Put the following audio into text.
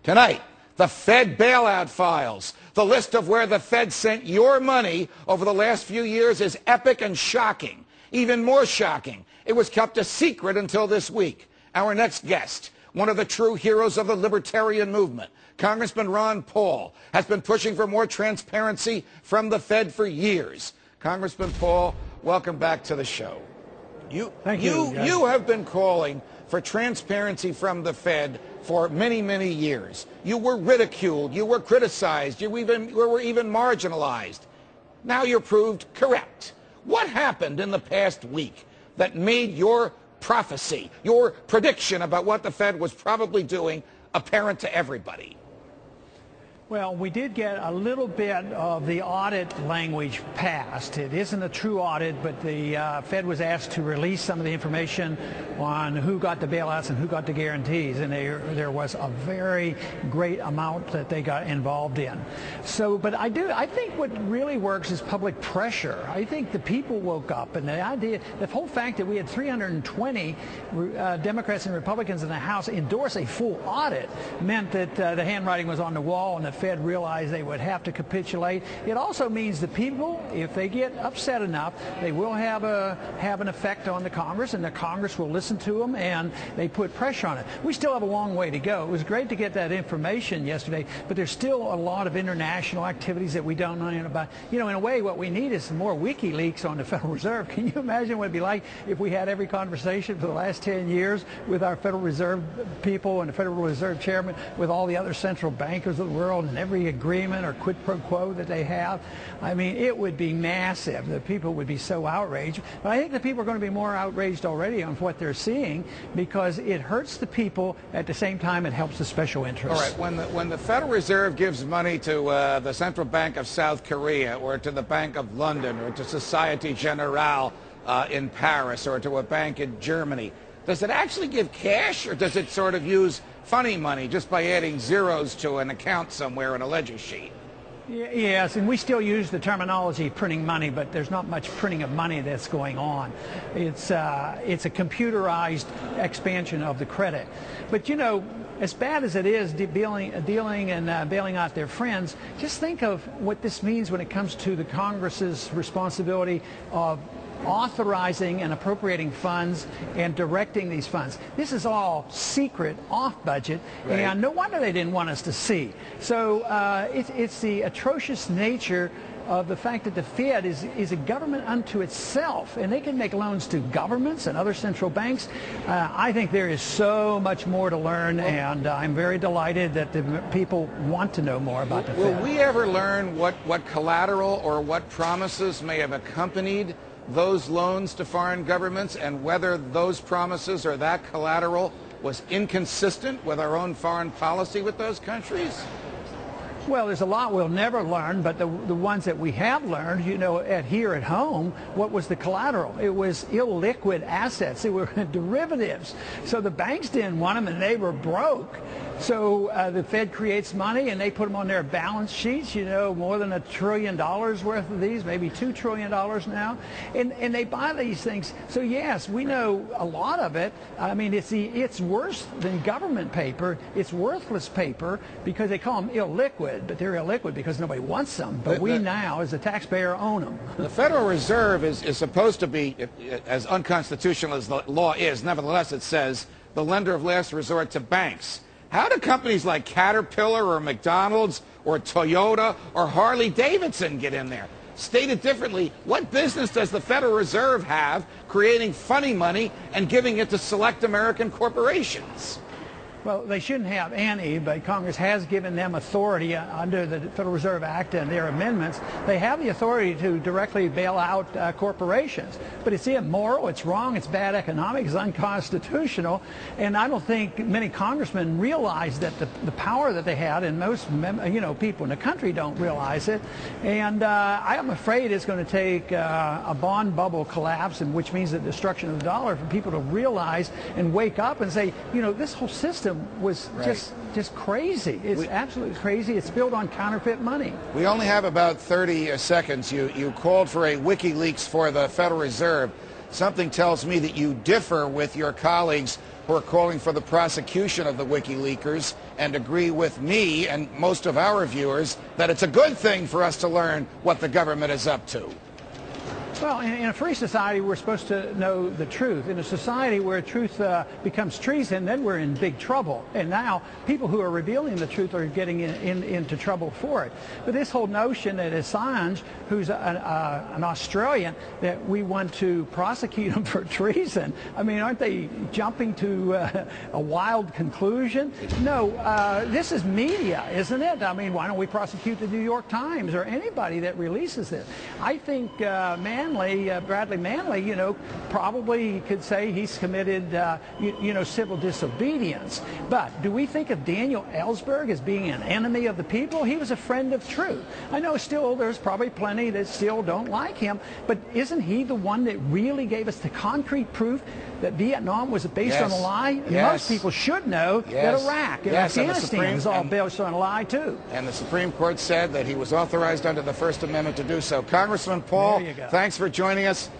Tonight, the Fed bailout files. The list of where the Fed sent your money over the last few years is epic and shocking. Even more shocking, it was kept a secret until this week. Our next guest, one of the true heroes of the libertarian movement, Congressman Ron Paul, has been pushing for more transparency from the Fed for years. Congressman Paul, welcome back to the show. You have been calling for transparency from the Fed for many, many years. You were ridiculed, you were criticized, you were even marginalized. Now you're proved correct. What happened in the past week that made your prophecy, your prediction about what the Fed was probably doing, apparent to everybody? Well, we did get a little bit of the audit language passed. It isn't a true audit, but the Fed was asked to release some of the information on who got the bailouts and who got the guarantees, and there was a very great amount that they got involved in. So, but I think what really works is public pressure. I think the people woke up, and the whole fact that we had 320 Democrats and Republicans in the House endorse a full audit meant that the handwriting was on the wall, and the Fed realized they would have to capitulate. It also means the people, if they get upset enough, they will have an effect on the Congress, and the Congress will listen to them, and they put pressure on it. We still have a long way to go. It was great to get that information yesterday, but there's still a lot of international activities that we don't know anything about. You know, in a way, what we need is some more WikiLeaks on the Federal Reserve. Can you imagine what it'd be like if we had every conversation for the last 10 years with our Federal Reserve people and the Federal Reserve chairman, with all the other central bankers of the world, and every agreement or quid pro quo that they have? I mean, it would be massive. The people would be so outraged. But I think the people are going to be more outraged already on what they're seeing, because it hurts the people. At the same time, it helps the special interests. All right, when the Federal Reserve gives money to the Central Bank of South Korea, or to the Bank of London, or to Societe Generale in Paris, or to a bank in Germany, does it actually give cash, or does it sort of use funny money just by adding zeros to an account somewhere in a ledger sheet? Yes, and we still use the terminology printing money, but there's not much printing of money that's going on. It's a computerized expansion of the credit. But you know, as bad as it is dealing and bailing out their friends, just think of what this means when it comes to the Congress's responsibility of authorizing and appropriating funds and directing these funds. This is all secret, off budget, right. And no wonder they didn't want us to see. So it's the atrocious nature of the fact that the Fed is a government unto itself, and they can make loans to governments and other central banks. I think there is so much more to learn, and I'm very delighted that the people want to know more about the Fed. Will we ever learn what collateral or what promises may have accompanied those loans to foreign governments, and whether those promises or that collateral was inconsistent with our own foreign policy with those countries? Well, there's a lot we'll never learn, but the ones that we have learned, you know, here at home, what was the collateral? It was illiquid assets. They were derivatives. So the banks didn't want them, and they were broke. So the Fed creates money, and they put them on their balance sheets, you know, more than $1 trillion worth of these, maybe $2 trillion now. And they buy these things. So, yes, we know a lot of it. I mean, it's worse than government paper. It's worthless paper because they call them illiquid, but they're illiquid because nobody wants them. But we now, as a taxpayer, own them. The Federal Reserve is supposed to be, as unconstitutional as the law is, nevertheless it says, the lender of last resort to banks. How do companies like Caterpillar or McDonald's or Toyota or Harley Davidson get in there? Stated differently, what business does the Federal Reserve have creating funny money and giving it to select American corporations? Well, they shouldn't have any, but Congress has given them authority under the Federal Reserve Act and their amendments. They have the authority to directly bail out corporations. But it's immoral, it's wrong, it's bad economics, it's unconstitutional. And I don't think many congressmen realize that the power that they had, and most people in the country don't realize it. And I'm afraid it's going to take a bond bubble collapse, and which means the destruction of the dollar, for people to realize and wake up and say, you know, this whole system was just crazy. It's absolutely crazy. It's built on counterfeit money. We only have about 30 seconds. You called for a WikiLeaks for the Federal Reserve. Something tells me that you differ with your colleagues who are calling for the prosecution of the WikiLeakers and agree with me and most of our viewers that it's a good thing for us to learn what the government is up to. Well, in a free society, we're supposed to know the truth. In a society where truth becomes treason, then we're in big trouble. And now people who are revealing the truth are getting into trouble for it. But this whole notion that Assange, who's an Australian, that we want to prosecute him for treason, I mean, aren't they jumping to a wild conclusion? No, this is media, isn't it? I mean, why don't we prosecute the New York Times or anybody that releases this? I think Bradley Manley, you know, probably could say he's committed, civil disobedience. But do we think of Daniel Ellsberg as being an enemy of the people? He was a friend of truth. I know still there's probably plenty that still don't like him, but isn't he the one that really gave us the concrete proof that Vietnam was based on a lie? And most people should know that Iraq and Afghanistan is all based on a lie too. And the Supreme Court said that he was authorized under the First Amendment to do so. Congressman Paul, thanks for joining us.